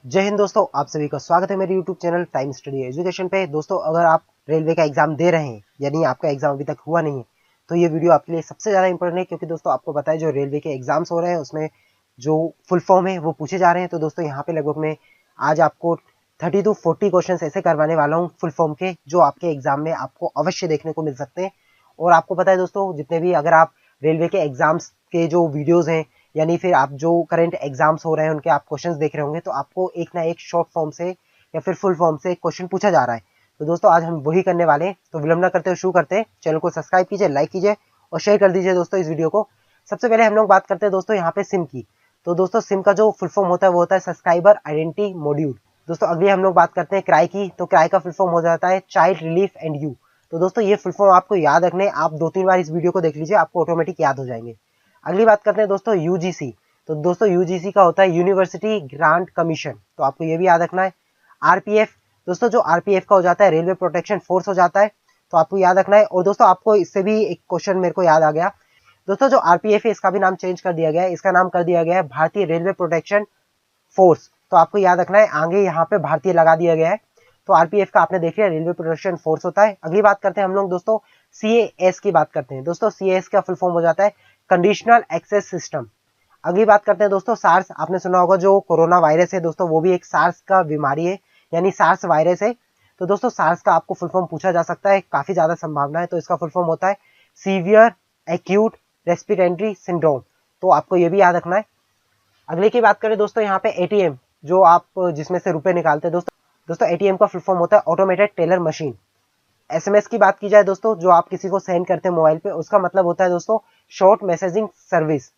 जय हिंद दोस्तों, आप सभी का स्वागत है मेरे YouTube channel time study education पे। दोस्तों, अगर आप रेलवे का एग्जाम दे रहे हैं यानी आपका एग्जाम अभी तक हुआ नहीं है तो ये वीडियो आपके लिए सबसे ज़्यादा इंपॉर्टेंट है, क्योंकि दोस्तों आपको पता है जो रेलवे के एग्जाम्स हो रहे हैं उसमें जो फुल फॉर्म है वो पूछे जा रहे हैं। तो दोस्तों यहाँ पे लगभग मैं आज आपको 30 to 40 क्वेश्चन ऐसे करवाने वाला हूँ फुल फॉर्म के, जो आपके एग्जाम में आपको अवश्य देखने को मिल सकते हैं। और आपको पता है दोस्तों, जितने भी अगर आप रेलवे के एग्जाम्स के जो वीडियोज हैं यानी फिर आप जो करंट एग्जाम्स हो रहे हैं उनके आप क्वेश्चंस देख रहे होंगे, तो आपको एक ना एक शॉर्ट फॉर्म से या फिर फुल फॉर्म से क्वेश्चन पूछा जा रहा है। तो दोस्तों आज हम वही करने वाले हैं, तो विलंब ना करते हुए शुरू करते हैं। चैनल को सब्सक्राइब कीजिए, लाइक कीजिए और शेयर कर दीजिए दोस्तों इस वीडियो को। सबसे पहले हम लोग बात करते हैं दोस्तों यहाँ पे सिम की। तो दोस्तों सिम का जो फुल फॉर्म होता है वो होता है सब्सक्राइबर आइडेंटिटी मॉड्यूल। दोस्तों अगली हम लोग बात करते हैं क्राई की। तो क्राई का फुल फॉर्म हो जाता है चाइल्ड रिलीफ एंड यू। तो दोस्तों ये फुल फॉर्म आपको याद रखने, आप 2-3 बार इस वीडियो को देख लीजिए, आपको ऑटोमेटिक याद हो जाएंगे। अगली बात करते हैं दोस्तों यूजीसी। तो दोस्तों यूजीसी का होता है यूनिवर्सिटी ग्रांट कमीशन, तो आपको ये भी याद रखना है। आरपीएफ, दोस्तों जो आरपीएफ का हो जाता है रेलवे प्रोटेक्शन फोर्स हो जाता है, तो आपको याद रखना है। और दोस्तों आपको इससे भी एक क्वेश्चन मेरे को याद आ गया। दोस्तों जो आरपीएफ है इसका भी नाम चेंज कर दिया गया है, इसका नाम कर दिया गया है भारतीय रेलवे प्रोटेक्शन फोर्स। तो आपको याद रखना है, आगे यहाँ पे भारतीय लगा दिया गया है। तो आरपीएफ का आपने देख लिया, रेलवे प्रोटेक्शन फोर्स होता है। अगली बात करते हैं हम लोग दोस्तों सीएएस की बात करते हैं। दोस्तों सीएएस का फुल फॉर्म हो जाता है कंडीशनल एक्सेस सिस्टम। अगली बात करते हैं दोस्तों सार्स। आपने सुना होगा जो कोरोना वायरस है दोस्तों, वो भी एक सार्स का बीमारी है यानी सार्स वायरस है। तो दोस्तों सार्स का आपको फुल फॉर्म पूछा जा सकता है, काफी ज्यादा संभावना है। तो इसका फुल फॉर्म होता है सीवियर एक्यूट रेस्पिरेटरी सिंड्रोम। तो आपको ये भी याद रखना है। अगले की बात करें दोस्तों यहाँ पे एटीएम, जो आप जिसमें से रुपए निकालते हैं दोस्तों एटीएम का फुल फॉर्म होता है ऑटोमेटेड टेलर मशीन। एसएमएस की बात की जाए दोस्तों, जो आप किसी को सेंड करते हैं मोबाइल पे, उसका मतलब होता है दोस्तों शॉर्ट मैसेजिंग सर्विस।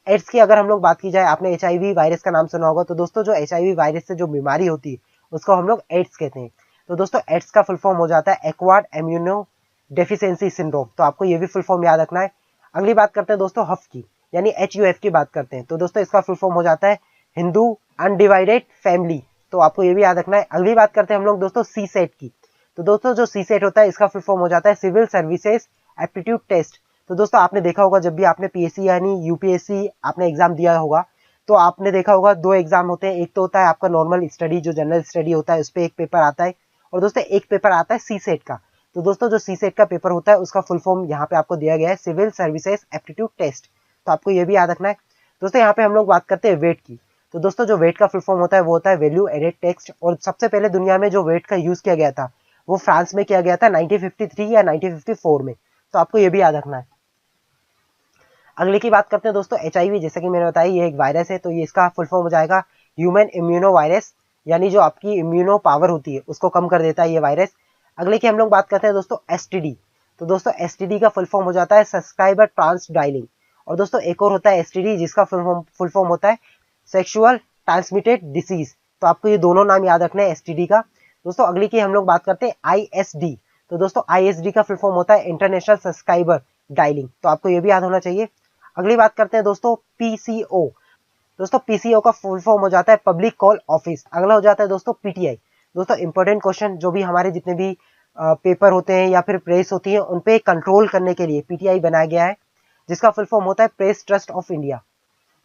एड्स की अगर हम लोग बात की जाए, आपने एचआईवी वायरस का नाम सुना होगा। तो दोस्तों जो एचआईवी वायरस से जो बीमारी होती है उसको हम लोग एड्स कहते हैं। तो दोस्तों एड्स का फुल फॉर्म हो जाता है एक्वायर्ड इम्यूनो डेफिशिएंसी सिंड्रोम। तो आपको ये भी फुल फॉर्म याद रखना है। अगली बात करते हैं दोस्तों हफ की, यानी HUF की बात करते हैं। तो दोस्तों इसका फुल फॉर्म हो जाता है हिंदू अनडिवाइडेड फैमिली। तो आपको ये भी याद रखना है। अगली बात करते हैं हम लोग दोस्तों सी सेट की। तो दोस्तों जो सी सेट होता है इसका फुल फॉर्म हो जाता है सिविल सर्विसेज एप्टीट्यूड टेस्ट। तो दोस्तों आपने देखा होगा, जब भी आपने पीएससी यानी यूपीएससी आपने एग्जाम दिया होगा, तो आपने देखा होगा दो एग्जाम होते हैं। एक तो होता है आपका नॉर्मल स्टडी, जो जनरल स्टडी होता है, उस पर एक पेपर आता है। और दोस्तों एक पेपर आता है सी सेट का। तो दोस्तों जो सी सेट का पेपर होता है उसका फुल फॉर्म यहाँ पे आपको दिया गया है सिविल सर्विसेज एप्टीट्यूड टेस्ट। तो आपको ये भी याद रखना है। दोस्तों यहाँ पे हम लोग बात करते हैं वेट की। तो दोस्तों जो वेट का फुल फॉर्म होता है वो होता है वैल्यू एडेड टैक्स। और सबसे पहले दुनिया में जो वेट का यूज किया गया था वो फ्रांस में किया गया था 1953 या 1954 में। तो आपको ये भी याद रखना है। अगले की बात करते हैं दोस्तों एचआईवी। जैसे कि मैंने बताया ये एक वायरस है, तो ये इसका फुल फॉर्म हो जाएगा ह्यूमन इम्यूनो वायरस, यानी जो आपकी इम्यूनो पावर होती है उसको कम कर देता है ये वायरस। अगले की हम लोग बात करते हैं दोस्तों एसटीडी। तो दोस्तों एसटीडी का फुल फॉर्म हो जाता है सब्सक्राइबर ट्रांस डायलिंग। और दोस्तों एक और होता है एसटीडी जिसका फुल फॉर्म होता है सेक्सुअल ट्रांसमिटेड डिसीज। तो आपको ये दोनों नाम याद रखना है एसटीडी का। दोस्तों अगली की हम लोग बात करते हैं आईएसडी। तो दोस्तों आईएसडी का फुल फॉर्म होता है इंटरनेशनल सब्सक्राइबर डायलिंग। तो आपको ये भी याद होना चाहिए। अगली बात करते हैं दोस्तों पीसीओ। दोस्तों पीसीओ का फुल फॉर्म हो जाता है पब्लिक कॉल ऑफिस। अगला हो जाता है दोस्तों पीटीआई। दोस्तों इंपॉर्टेंट क्वेश्चन, जो भी हमारे जितने भी पेपर होते हैं या फिर प्रेस होती है उन पे कंट्रोल करने के लिए पीटीआई बनाया गया है, जिसका फुल फॉर्म होता है प्रेस ट्रस्ट ऑफ इंडिया।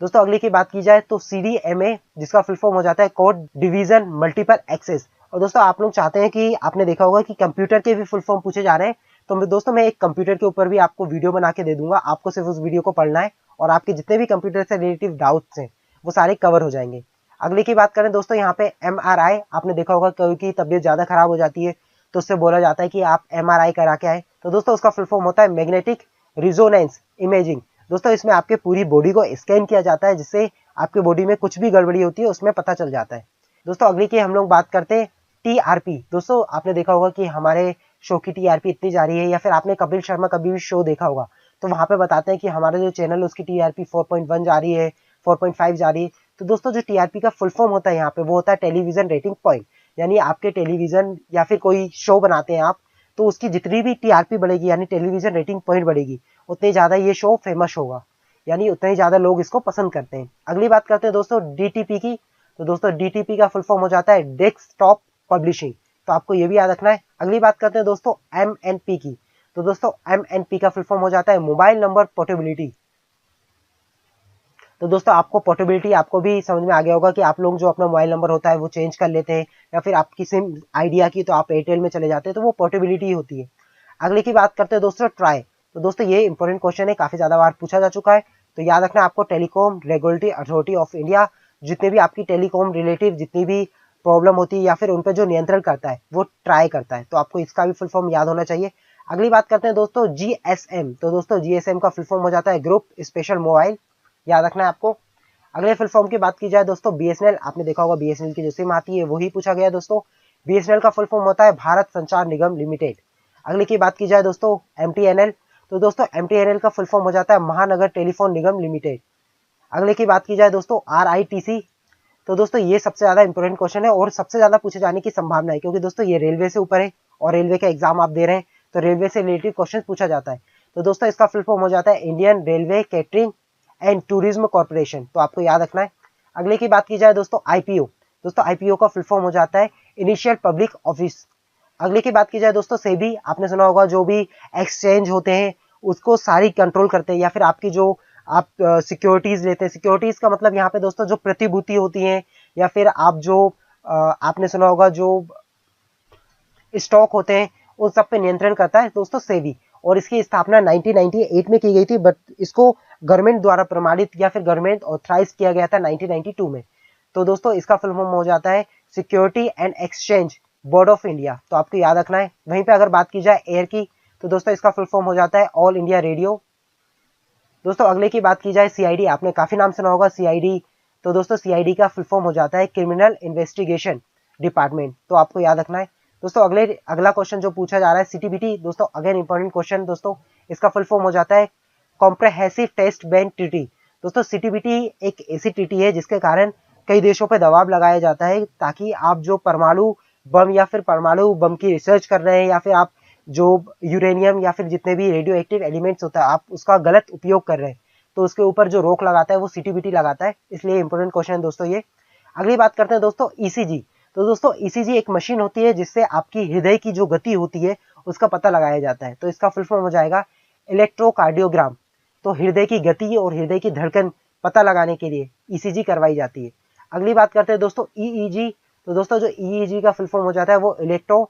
दोस्तों अगली की बात की जाए तो सीडीएमए, जिसका फुल फॉर्म हो जाता है कोड डिवीजन मल्टीपल एक्सेस। और दोस्तों आप लोग चाहते हैं कि आपने देखा होगा कि कंप्यूटर के भी फुल फॉर्म पूछे जा रहे हैं, तो दोस्तों मैं एक कंप्यूटर के ऊपर भी आपको वीडियो बना के दे दूंगा। आपको सिर्फ उस वीडियो को पढ़ना है और आपके जितने भी कंप्यूटर से रिलेटिव डाउट्स हैं वो सारे कवर हो जाएंगे। अगली की बात करें दोस्तों यहाँ पे एमआरआई। आपने देखा होगा कोई की तबीयत ज्यादा खराब हो जाती है तो उससे बोला जाता है कि आप एमआरआई करा के आए। तो दोस्तों उसका फुल फॉर्म होता है मैग्नेटिक रिजोनेंस इमेजिंग। दोस्तों इसमें आपके पूरी बॉडी को स्कैन किया जाता है, जिससे आपके बॉडी में कुछ भी गड़बड़ी होती है उसमें पता चल जाता है। दोस्तों अगली की हम लोग बात करते हैं टीआरपी। दोस्तों आपने देखा होगा कि हमारे शो की टीआरपी इतनी जा रही है, या फिर आपने कपिल शर्मा कभी भी शो देखा होगा तो वहां पे बताते हैं कि हमारा जो चैनल है उसकी टीआरपी 4.1 जा रही है, 4.5 जा रही है। तो दोस्तों जो टीआरपी का फुल फॉर्म होता है यहाँ पे वो होता है टेलीविजन रेटिंग पॉइंट। यानी आपके टेलीविजन या फिर कोई शो बनाते हैं आप, तो उसकी जितनी भी टीआरपी बढ़ेगी यानी टेलीविजन रेटिंग पॉइंट बढ़ेगी, उतनी ज्यादा ये शो फेमस होगा, यानी उतने ही ज्यादा लोग इसको पसंद करते हैं। अगली बात करते हैं दोस्तों डीटीपी की। तो दोस्तों डीटीपी का फुल फॉर्म हो जाता है डेस्कटॉप पब्लिशिंग। तो आपको ये भी याद रखना है। अगली बात करते हैं दोस्तों एमएनपी की। तो दोस्तों एमएनपी का फुल फॉर्म हो जाता है मोबाइल नंबर पोर्टेबिलिटी। तो दोस्तों आपको पोर्टेबिलिटी आपको भी समझ में आ गया होगा कि आप लोग जो अपना मोबाइल नंबर होता है वो चेंज कर लेते हैं, या फिर आपकी सिम आइडिया की तो आप एयरटेल में चले जाते हैं, तो वो पोर्टेबिलिटी होती है। अगले की बात करते हैं दोस्तों ट्राई। तो दोस्तों ये इंपॉर्टेंट क्वेश्चन है, काफी ज्यादा बार पूछा जा चुका है। तो याद रखना आपको telecom regulatory authority of India, जितने भी आपकी टेलीकॉम रिलेटिव जितनी भी प्रॉब्लम होती है या फिर उन पर जो नियंत्रण करता है वो ट्राई करता है। तो आपको इसका भी फुल फॉर्म याद होना चाहिए। अगली बात करते हैं दोस्तों जीएसएम। तो दोस्तों जीएसएम का फुल फॉर्म हो जाता है ग्रुप स्पेशल मोबाइल, याद रखना है आपको। अगले फुल फॉर्म की बात की जाए दोस्तों बीएसएनएल, आपने देखा होगा बीएसएनएल की जो सिम आती है वही पूछा गया है दोस्तों। बीएसएनएल का फुल फॉर्म होता है भारत संचार निगम लिमिटेड। अगले की बात की जाए दोस्तों एमटीएनएल। तो दोस्तों एमटीएनएल का फुल फॉर्म हो जाता है महानगर टेलीफोन निगम लिमिटेड। अगले की बात की जाए दोस्तों आरआईटीसी। तो दोस्तों ये सबसे ज्यादा इंपॉर्टेंट क्वेश्चन है और सबसे ज्यादा पूछे जाने की संभावना है, क्योंकि दोस्तों ये रेलवे से ऊपर है और रेलवे का एग्जाम आप दे रहे हैं तो रेलवे से रिलेटेड क्वेश्चन पूछा जाता है। तो दोस्तों इसका फुल फॉर्म हो जाता है Indian railway catering and tourism corporation. तो आपको याद रखना है। अगले की बात की जाए दोस्तों आईपीओ। दोस्तों आईपीओ का फुल फॉर्म हो जाता है इनिशियल पब्लिक ऑफिस। अगले की बात की जाए दोस्तों सेबी, आपने सुना होगा जो भी एक्सचेंज होते हैं उसको सारी कंट्रोल करते हैं, या फिर आपकी जो आप सिक्योरिटीज लेते हैं, सिक्योरिटीज का मतलब यहाँ पे दोस्तों जो प्रतिभूति होती है या फिर आप जो आपने सुना होगा जो स्टॉक होते हैं उन सब पे नियंत्रण करता है दोस्तों सेबी। और इसकी स्थापना 1998 में की गई थी, बट इसको गवर्नमेंट द्वारा प्रमाणित या फिर गवर्नमेंट ऑथराइज किया गया था 1992 में। तो दोस्तों इसका फुल फॉर्म हो जाता है security and exchange board of India. तो आपको याद रखना है। वहीं पे अगर बात की जाए एयर की, तो दोस्तों इसका फुल फॉर्म हो जाता है ऑल इंडिया रेडियो। दोस्तों अगले की बात की जाए सीआईडी, आपने काफी नाम सुना होगा सीआईडी। तो दोस्तों सीआईडी का फुल फॉर्म हो जाता है क्रिमिनल इन्वेस्टिगेशन डिपार्टमेंट। तो आपको याद रखना है। दोस्तों अगला क्वेश्चन जो पूछा जा रहा है सीटीबीटी, दोस्तों अगेन इंपॉर्टेंट क्वेश्चन दोस्तों, इसका फुल फॉर्म हो जाता है कॉम्प्रहेंसिव टेस्ट बैंक ट्रीटी। दोस्तों सीटीबीटी एक ऐसी ट्रीटी है जिसके कारण कई देशों पर दबाव लगाया जाता है ताकि आप जो परमाणु बम या फिर परमाणु बम की रिसर्च कर रहे हैं या फिर आप जो यूरेनियम या फिर जितने भी रेडियो एक्टिव एलिमेंट्स होता है आप उसका गलत उपयोग कर रहे हैं, तो उसके ऊपर जो रोक लगाता है वो सीटीबीटी लगाता है। इसलिए इंपॉर्टेंट क्वेश्चन है दोस्तों ये। अगली बात करते हैं दोस्तों ईसीजी। तो दोस्तों ईसीजी एक मशीन होती है जिससे आपकी हृदय की जो गति होती है उसका पता लगाया जाता है। तो इसका फुल फॉर्म हो जाएगा इलेक्ट्रोकार्डियोग्राम। तो हृदय की गति और हृदय की धड़कन पता लगाने के लिए ईसीजी करवाई जाती है। अगली बात करते हैं दोस्तों ईईजी। तो दोस्तों जो ईईजी का फुल फॉर्म हो जाता है वो इलेक्ट्रो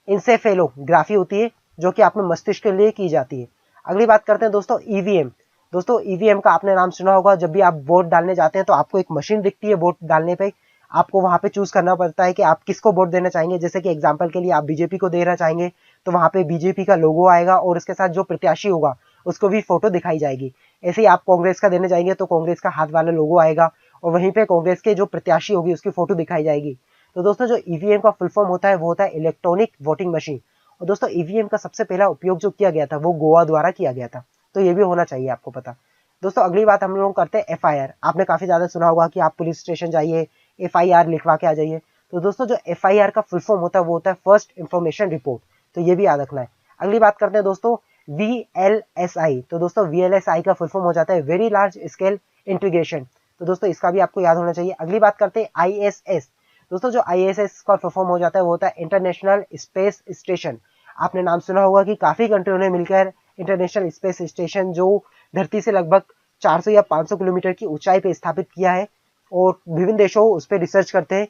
इंसेफेलोग्राफी होती है जो कि आपने मस्तिष्क के लिए की जाती है। अगली बात करते हैं दोस्तों ईवीएम। दोस्तों ईवीएम का आपने नाम सुना होगा, जब भी आप वोट डालने जाते हैं तो आपको एक मशीन दिखती है वोट डालने पे, आपको वहां पे चूज करना पड़ता है कि आप किसको वोट देना चाहेंगे। जैसे कि एग्जांपल के लिए आप बीजेपी को देना चाहेंगे तो वहां पे बीजेपी का लोगो आएगा और उसके साथ जो प्रत्याशी होगा उसको भी फोटो दिखाई जाएगी। ऐसे ही आप कांग्रेस का देने जाएंगे तो कांग्रेस का हाथ वाला लोगो आएगा और वहीं पे कांग्रेस के जो प्रत्याशी होगी उसकी फोटो दिखाई जाएगी। तो दोस्तों जो ईवीएम का फुल फॉर्म होता है वो होता है इलेक्ट्रॉनिक वोटिंग मशीन। और दोस्तों ईवीएम का सबसे पहला उपयोग जो किया गया था वो गोवा द्वारा किया गया था। तो ये भी होना चाहिए आपको पता। दोस्तों अगली बात हम लोग करते हैं एफआईआर। आपने काफी ज्यादा सुना होगा कि आप पुलिस स्टेशन जाइए एफआईआर लिखवा के आ जाइए। तो दोस्तों जो एफआईआर का फुल फॉर्म होता है वो होता है फर्स्ट इंफॉर्मेशन रिपोर्ट। तो ये भी याद रखना है। अगली बात करते हैं दोस्तों वीएलएसआई। तो दोस्तों वीएलएसआई का फुल फॉर्म हो जाता है वेरी लार्ज स्केल इंटीग्रेशन। तो दोस्तों इसका भी आपको याद होना चाहिए। अगली बात करते हैं आईएसएस। दोस्तों जो आईएसएस का फुल फॉर्म हो जाता है वो होता है इंटरनेशनल स्पेस स्टेशन। आपने नाम सुना होगा कि काफी कंट्रियों ने मिलकर इंटरनेशनल स्पेस स्टेशन जो धरती से लगभग 400 या 500 किलोमीटर की ऊंचाई पे स्थापित किया है और विभिन्न देशों उस पर रिसर्च करते हैं।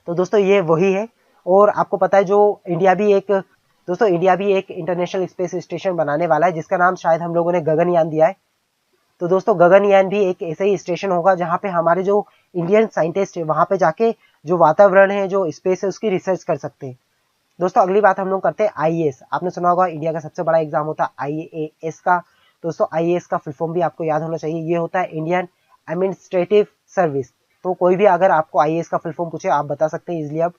तो दोस्तों ये वही है। और आपको पता है जो इंडिया भी एक इंटरनेशनल स्पेस स्टेशन बनाने वाला है जिसका नाम शायद हम लोगों ने गगनयान दिया है। तो दोस्तों गगनयान भी एक ऐसा ही स्टेशन होगा जहां पे हमारे जो इंडियन साइंटिस्ट है वहां पे जाके जो वातावरण है जो स्पेस है उसकी रिसर्च कर सकते हैं। दोस्तों अगली बात हम लोग करते हैं आईएएस। आपने सुना होगा इंडिया का सबसे बड़ा एग्जाम होता है आईएएस का। दोस्तों आईएएस का फुल फॉर्म भी आपको याद होना चाहिए, ये होता है इंडियन एडमिनिस्ट्रेटिव सर्विस। तो कोई भी अगर आपको आईएएस का फुल फॉर्म पूछे आप बता सकते हैं इजिली। अब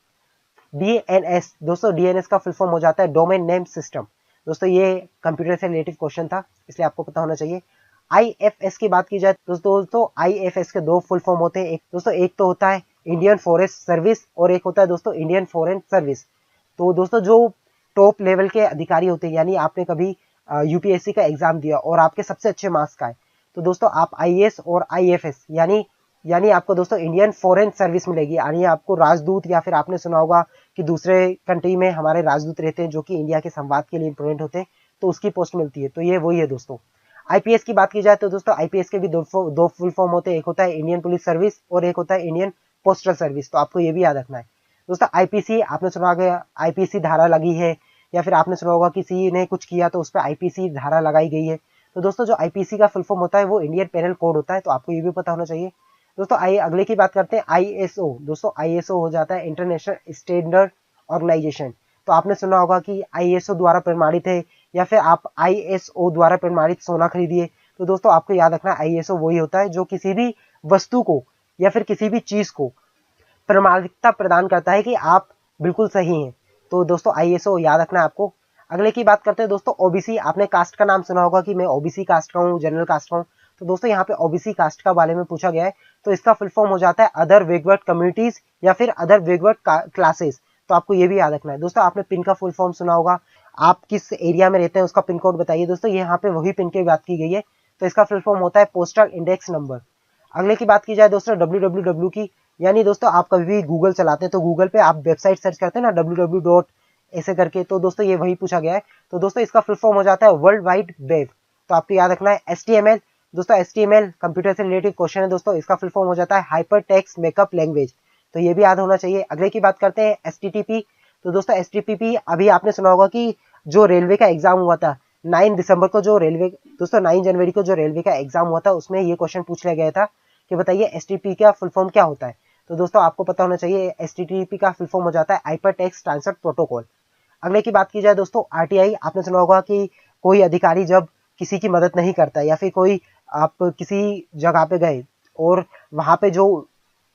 डीएनएस। दोस्तों डीएनएस का फुल फॉर्म हो जाता है डोमेन नेम सिस्टम। दोस्तों ये कंप्यूटर से रिलेटेड क्वेश्चन था इसलिए आपको पता होना चाहिए। आईएफएस की बात की जाए दोस्तों आईएफएस के दो फुल फॉर्म होते हैं। एक तो होता है इंडियन फॉरेस्ट सर्विस और एक होता है दोस्तों इंडियन फॉरेन सर्विस। तो दोस्तों जो टॉप लेवल के अधिकारी होते हैं, यानी आपने कभी यूपीएससी का एग्जाम दिया और आपके सबसे अच्छे मार्क्स का है तो दोस्तों आप आईएएस और आईएफएस यानी आपको दोस्तों इंडियन फॉरेन सर्विस मिलेगी। यानी आपको राजदूत, या फिर आपने सुना होगा कि दूसरे कंट्री में हमारे राजदूत रहते हैं जो कि इंडिया के संवाद के लिए इंपोर्टेंट होते हैं, तो उसकी पोस्ट मिलती है। तो ये वही है दोस्तों। आईपीएस की बात की जाए तो दोस्तों आईपीएस के भी दो फुल फॉर्म होते हैं, एक होता है इंडियन पुलिस सर्विस और एक होता है इंडियन पोस्टल सर्विस। तो आपको ये भी याद रखना है दोस्तों। आईपीसी आपने सुना होगा, आईपीसी धारा लगी है, या फिर आपने सुना होगा किसी ने कुछ किया तो उस पर आईपीसी धारा लगाई गई है। तो दोस्तों जो आईपीसी का फुल फॉर्म होता है वो इंडियन पेनल कोड होता है, तो आपको ये भी पता होना चाहिए दोस्तों। आइए अगले की बात करते हैं, आईएसओ। दोस्तों आईएसओ हो जाता है इंटरनेशनल स्टैंडर्ड ऑर्गेनाइजेशन। तो आपने सुना होगा कि आईएसओ द्वारा प्रमाणित है, या फिर आप आईएसओ द्वारा प्रमाणित सोना खरीदिए। तो दोस्तों आपको याद रखना आईएसओ वही होता है जो किसी भी वस्तु को या फिर किसी भी चीज को प्रमाणिकता प्रदान करता है कि आप बिल्कुल सही हैं। तो दोस्तों आईएसओ याद रखना है आपको। अगले की बात करते हैं दोस्तों, ओबीसी। आपने कास्ट का नाम सुना होगा कि मैं ओबीसी कास्ट का हूँ, जनरल कास्ट का हूँ। तो दोस्तों यहाँ पे ओबीसी कास्ट का बारे में पूछा गया है, तो इसका फुल फॉर्म हो जाता है अदर बैकवर्ड कम्युनिटीज या फिर अदर बैकवर्ड क्लासेस। तो आपको ये भी याद रखना है दोस्तों। आपने पिन का फुल फॉर्म सुना होगा, आप किस एरिया में रहते हैं उसका पिन कोड बताइए। दोस्तों यहाँ पे वही पिन की बात की गई है, तो इसका फुल फॉर्म होता है पोस्टल इंडेक्स नंबर। अगले की बात की जाए दोस्तों www की, यानी दोस्तों आप कभी भी गूगल चलाते हैं तो गूगल पे आप वेबसाइट सर्च करते हैं ना www ऐसे करके, तो दोस्तों ये वही पूछा गया है। तो दोस्तों इसका फुल फॉर्म हो जाता है वर्ल्ड वाइड वेब। तो आपको याद रखना है HTML। दोस्तों HTML कंप्यूटर से रिलेटेड क्वेश्चन है दोस्तों, इसका फुल फॉर्म हो जाता है हाइपर टेक्स्ट मेकअप लैंग्वेज। तो ये भी याद होना चाहिए। अगले की बात करते हैं HTTP। तो दोस्तों HTTP अभी आपने सुना होगा कि जो रेलवे का एग्जाम हुआ था 9 दिसंबर को, जो रेलवे दोस्तों 9 जनवरी को जो रेलवे का एग्जाम हुआ था उसमें ये क्वेश्चन पूछ लिया गया था कि बताइए HTTP का फुल फॉर्म क्या होता है। तो दोस्तों आपको पता होना चाहिए HTTP का फुल फॉर्म हो जाता है हाइपर टेक्स्ट ट्रांसफर प्रोटोकॉल। अगले की बात की जाए दोस्तों आरटीआई। आपने सुना होगा कि कोई अधिकारी जब किसी की मदद नहीं करता, या फिर कोई आप किसी जगह पे गए और वहां पे जो,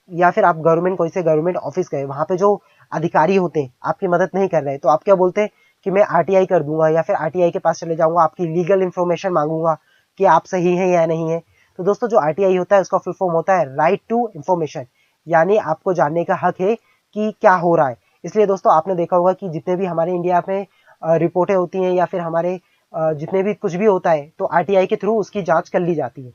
या फिर आप गवर्नमेंट कोई से गवर्नमेंट ऑफिस गए, वहां पे जो अधिकारी होते हैं आपकी मदद नहीं कर रहे, तो आप क्या बोलते हैं कि मैं आरटीआई कर दूंगा, या फिर आरटीआई के पास चले जाऊंगा, आपकी लीगल इंफॉर्मेशन मांगूंगा कि आप सही हैं या नहीं है। तो दोस्तों जो आरटीआई होता है उसका फुल फॉर्म होता है राइट टू इंफॉर्मेशन, यानी आपको जानने का हक है कि क्या हो रहा है। इसलिए दोस्तों आपने देखा होगा कि जितने भी हमारे इंडिया में रिपोर्टें होती हैं, या फिर हमारे जितने भी कुछ भी होता है, तो आरटीआई के थ्रू उसकी जांच कर ली जाती है।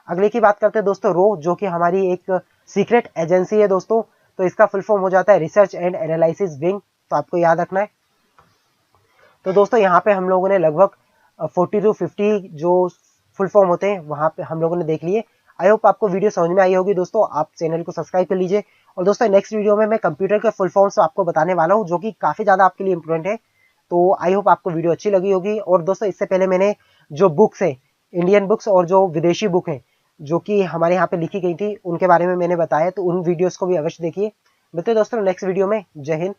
अगले की बात करते हैं दोस्तों रो, जो कि हमारी एक सीक्रेट एजेंसी है दोस्तों। तो इसका फुल फॉर्म हो जाता है रिसर्च एंड एनालिसिस विंग। तो आपको याद रखना है। तो दोस्तों यहाँ पे हम लोगों ने लगभग 40 to 50 जो फुल फॉर्म होते हैं वहां पे हम लोगों ने देख लिए। आई होप आपको वीडियो समझ में आई होगी दोस्तों। आप चैनल को सब्सक्राइब कर लीजिए। और दोस्तों नेक्स्ट वीडियो में मैं कंप्यूटर के फुल फॉर्म्स आपको बताने वाला हूँ, जो कि काफी ज्यादा आपके लिए इंपॉर्टेंट है। तो आई होप आपको वीडियो अच्छी लगी होगी। और दोस्तों इससे पहले मैंने जो बुक्स है, इंडियन बुक्स और जो विदेशी बुक है जो कि हमारे यहाँ पे लिखी गई थी, उनके बारे में मैंने बताया, तो उन वीडियोस को भी अवश्य देखिए। मिलते हैं दोस्तों नेक्स्ट वीडियो में। जय हिंद।